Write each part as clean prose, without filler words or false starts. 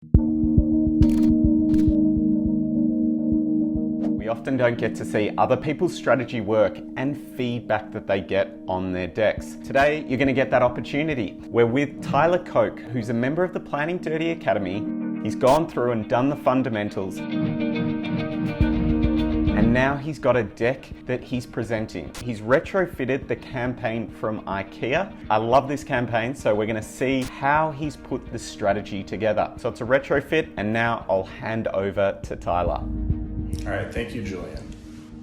We often don't get to see other people's strategy work and feedback that they get on their decks. Today, you're going to get that opportunity. We're with Tyler Koke, who's a member of the Planning Dirty Academy. He's gone through and done the fundamentals. And now he's got a deck that he's presenting. He's retrofitted the campaign from Ikea. I love this campaign, so we're gonna see how he's put the strategy together. So it's a retrofit, and now I'll hand over to Tyler. All right, thank you, Julian.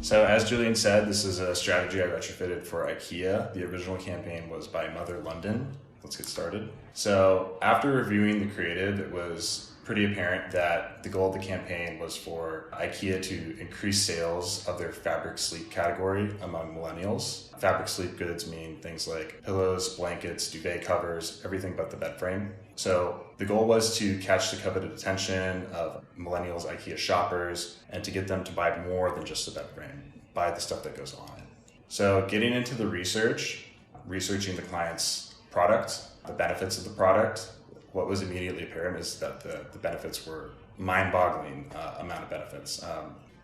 So as Julian said, this is a strategy I retrofitted for Ikea. The original campaign was by Mother London. Let's get started. So after reviewing the creative, it was pretty apparent that the goal of the campaign was for Ikea to increase sales of their fabric sleep category among millennials. Fabric sleep goods mean things like pillows, blankets, duvet covers, everything but the bed frame. So the goal was to catch the coveted attention of millennials Ikea shoppers and to get them to buy more than just the bed frame, buy the stuff that goes on it. So getting into the researching the client's product, the benefits of the product, what was immediately apparent is that the benefits were mind-boggling amount of benefits.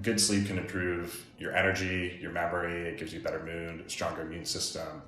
Good sleep can improve your energy, your memory, it gives you better mood, stronger immune system.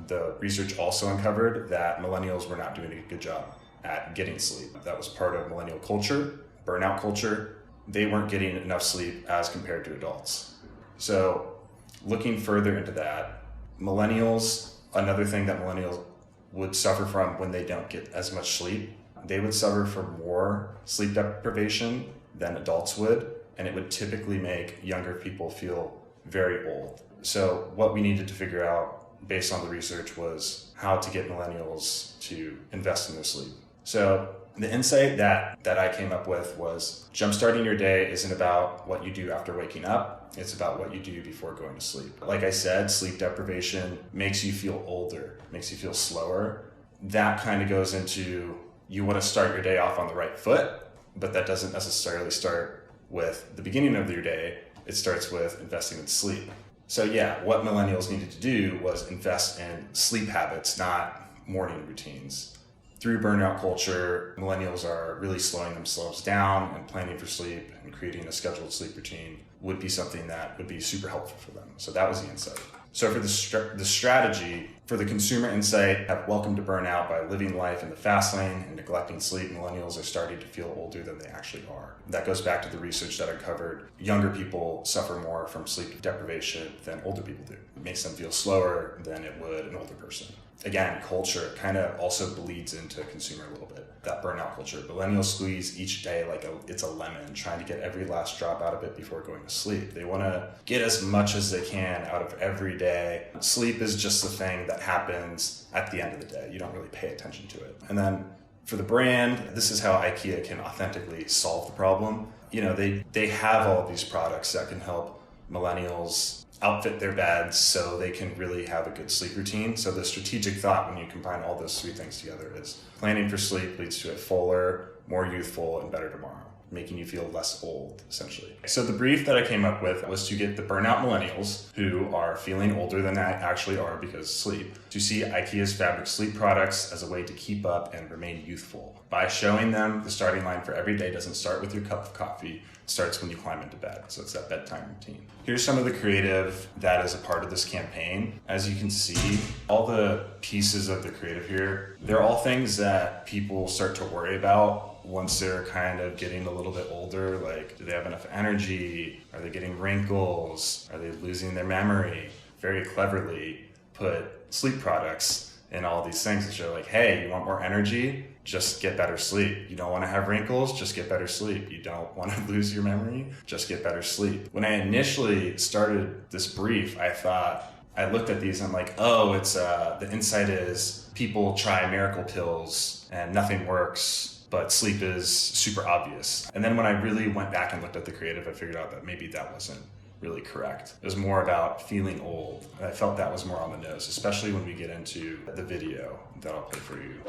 The research also uncovered that millennials were not doing a good job at getting sleep. That was part of millennial culture, burnout culture. They weren't getting enough sleep as compared to adults. So looking further into that, another thing that millennials would suffer from when they don't get as much sleep, they would suffer from more sleep deprivation than adults would, and it would typically make younger people feel very old. So what we needed to figure out based on the research was how to get millennials to invest in their sleep. So the insight that I came up with was jumpstarting your day isn't about what you do after waking up, it's about what you do before going to sleep. Like I said, sleep deprivation makes you feel older, makes you feel slower. That kind of goes into, you want to start your day off on the right foot, but that doesn't necessarily start with the beginning of your day. It starts with investing in sleep. So yeah, what millennials needed to do was invest in sleep habits, not morning routines. Through burnout culture, millennials are really slowing themselves down, and planning for sleep and creating a scheduled sleep routine would be something that would be super helpful for them. So that was the insight. So for the strategy, for the consumer insight, welcome to burnout by living life in the fast lane and neglecting sleep, millennials are starting to feel older than they actually are. That goes back to the research that I covered. Younger people suffer more from sleep deprivation than older people do. It makes them feel slower than it would an older person. Again, culture kind of also bleeds into consumer a little bit. That burnout culture. Millennials squeeze each day like it's a lemon, trying to get every last drop out of it before going to sleep. They want to get as much as they can out of every day. Sleep is just the thing that happens at the end of the day. You don't really pay attention to it. And then for the brand, this is how Ikea can authentically solve the problem. You know, they have all of these products that can help millennials outfit their beds so they can really have a good sleep routine. So the strategic thought when you combine all those three things together is planning for sleep leads to a fuller, more youthful, and better tomorrow, making you feel less old, essentially. So the brief that I came up with was to get the burnout millennials who are feeling older than they actually are because of sleep, to see Ikea's fabric sleep products as a way to keep up and remain youthful. By showing them the starting line for every day doesn't start with your cup of coffee, it starts when you climb into bed. So it's that bedtime routine. Here's some of the creative that is a part of this campaign. As you can see, all the pieces of the creative here, they're all things that people start to worry about once they're kind of getting a little bit older. Like, do they have enough energy? Are they getting wrinkles? Are they losing their memory? Very cleverly put sleep products in all these things and show like, hey, you want more energy? Just get better sleep. You don't want to have wrinkles? Just get better sleep. You don't want to lose your memory? Just get better sleep. When I initially started this brief, I looked at these and I'm like, oh, it's the insight is people try miracle pills and nothing works, but sleep is super obvious. And then when I really went back and looked at the creative, I figured out that maybe that wasn't really correct. It was more about feeling old. And I felt that was more on the nose, especially when we get into the video that I'll play for you.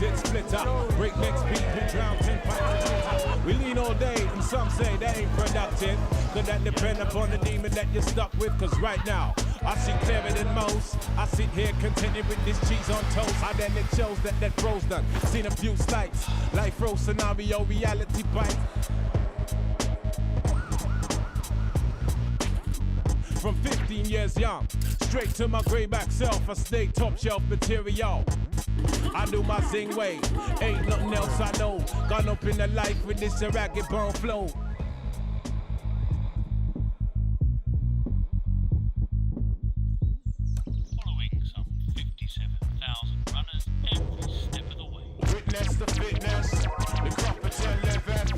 sit splitter. Breaknecks people drown 10 pints. We lean all day, and some say that ain't productive. Could that depend upon the demon that you're stuck with? Cause right now, I see clearer than most. I sit here contented with this cheese on toast. I then it shows that pros done. Seen a few slights, life row scenario, reality bite. From 15 years young, straight to my grayback self, I stay top shelf material. I do my zing way, ain't nothing else I know. Gone up in the life with this ragged bone flow. Following some 57,000 runners every step of the way. Witness the fitness, the competent living.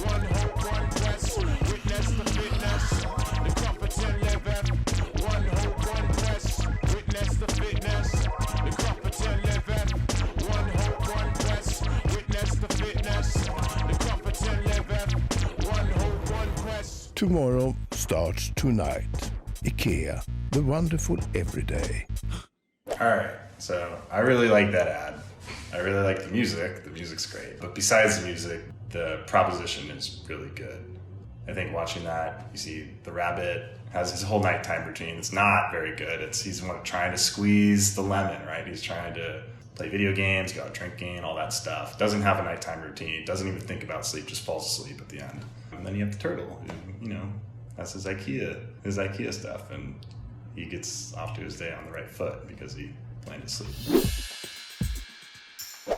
One hope, one quest. Witness the fitness, the competent living. One hope, one quest. Witness the fitness, the competent living. One hope, one quest. Witness the fitness, the competent living. One hope, one quest. Tomorrow starts tonight. Ikea, the wonderful everyday. All right, so I really like that ad. I really like the music. The music's great. But besides the music, the proposition is really good. I think watching that, you see the rabbit has his whole nighttime routine. It's not very good. He's trying to squeeze the lemon, right? He's trying to play video games, go out drinking, all that stuff. Doesn't have a nighttime routine. Doesn't even think about sleep, just falls asleep at the end. And then you have the turtle, who, that's his IKEA stuff. And he gets off to his day on the right foot because he planned to sleep.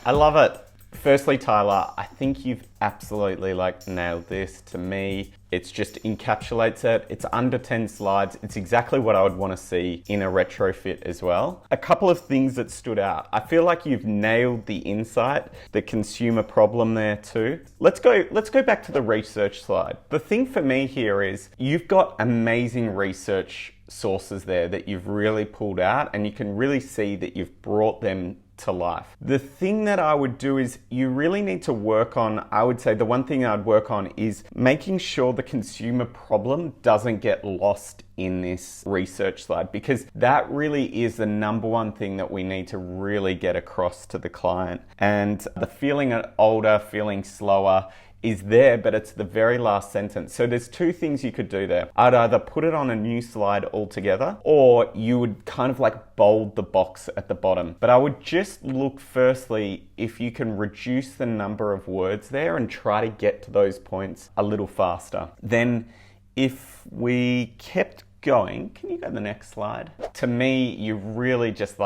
I love it. Firstly, Tyler, I think you've absolutely nailed this. To me, it's just encapsulates it. It's under 10 slides. It's exactly what I would want to see in a retrofit as well. A couple of things that stood out. I feel like you've nailed the insight, the consumer problem there too. Let's go back to the research slide. The thing for me here is you've got amazing research sources there that you've really pulled out, and you can really see that you've brought them to life. The thing that I would do is you really need to work on, I would say the one thing I'd work on is making sure the consumer problem doesn't get lost in this research slide, because that really is the number one thing that we need to really get across to the client. And the feeling older, feeling slower is there, but it's the very last sentence. So there's two things you could do there. I'd either put it on a new slide altogether, or you would kind of bold the box at the bottom. But I would just look firstly if you can reduce the number of words there and try to get to those points a little faster. Then if we kept going, can you go to the next slide? To me, you really just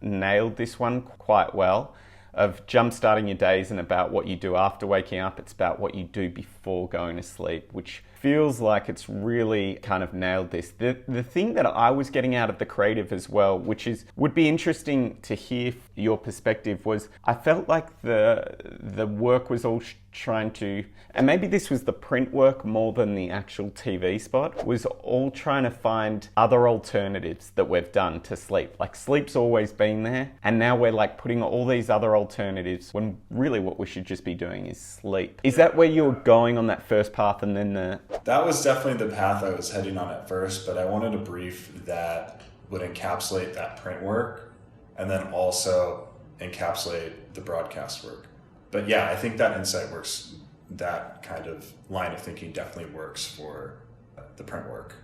nailed this one quite well. Of jump-starting your days and about what you do after waking up. It's about what you do before going to sleep, which feels like it's really kind of nailed this. The thing that I was getting out of the creative as well, which would be interesting to hear your perspective, was I felt like the work was all trying to, and maybe this was the print work more than the actual TV spot, was all trying to find other alternatives that we've done to sleep. Sleep's always been there, and now we're putting all these other alternatives when really what we should just be doing is sleep. Is that where you were going on that first path, and then That was definitely the path I was heading on at first, but I wanted a brief that would encapsulate that print work and then also encapsulate the broadcast work. But yeah, I think that insight works. That kind of line of thinking definitely works for the print work.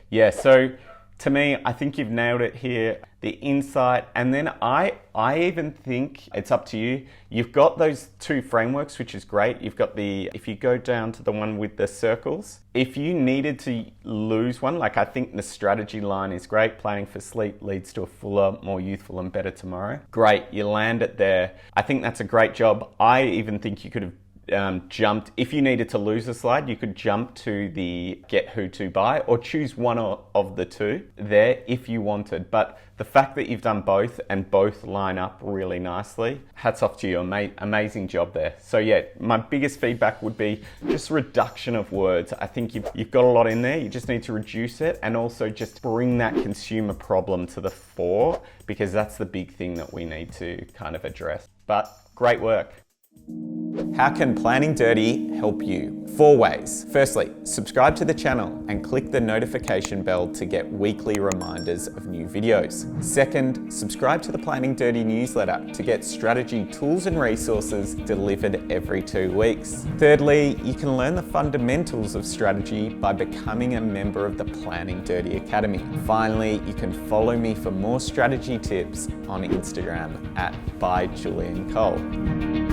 Yeah, so to me, I think you've nailed it here. The insight, and then I even think it's up to you. You've got those two frameworks, which is great. You've got if you go down to the one with the circles, if you needed to lose one, I think the strategy line is great. Planning for sleep leads to a fuller, more youthful and better tomorrow. Great, you land it there. I think that's a great job. I even think you could have jumped, if you needed to lose a slide, you could jump to the get who to buy, or choose one of the two there if you wanted. But the fact that you've done both and both line up really nicely, hats off to you. Amazing job there. So yeah, my biggest feedback would be just reduction of words. I think you've got a lot in there. You just need to reduce it, and also just bring that consumer problem to the fore, because that's the big thing that we need to kind of address. But great work. How can Planning Dirty help you? 4 ways. Firstly, subscribe to the channel and click the notification bell to get weekly reminders of new videos. Second, subscribe to the Planning Dirty newsletter to get strategy tools and resources delivered every 2 weeks. Thirdly, you can learn the fundamentals of strategy by becoming a member of the Planning Dirty Academy. Finally, you can follow me for more strategy tips on Instagram @byjuliancole.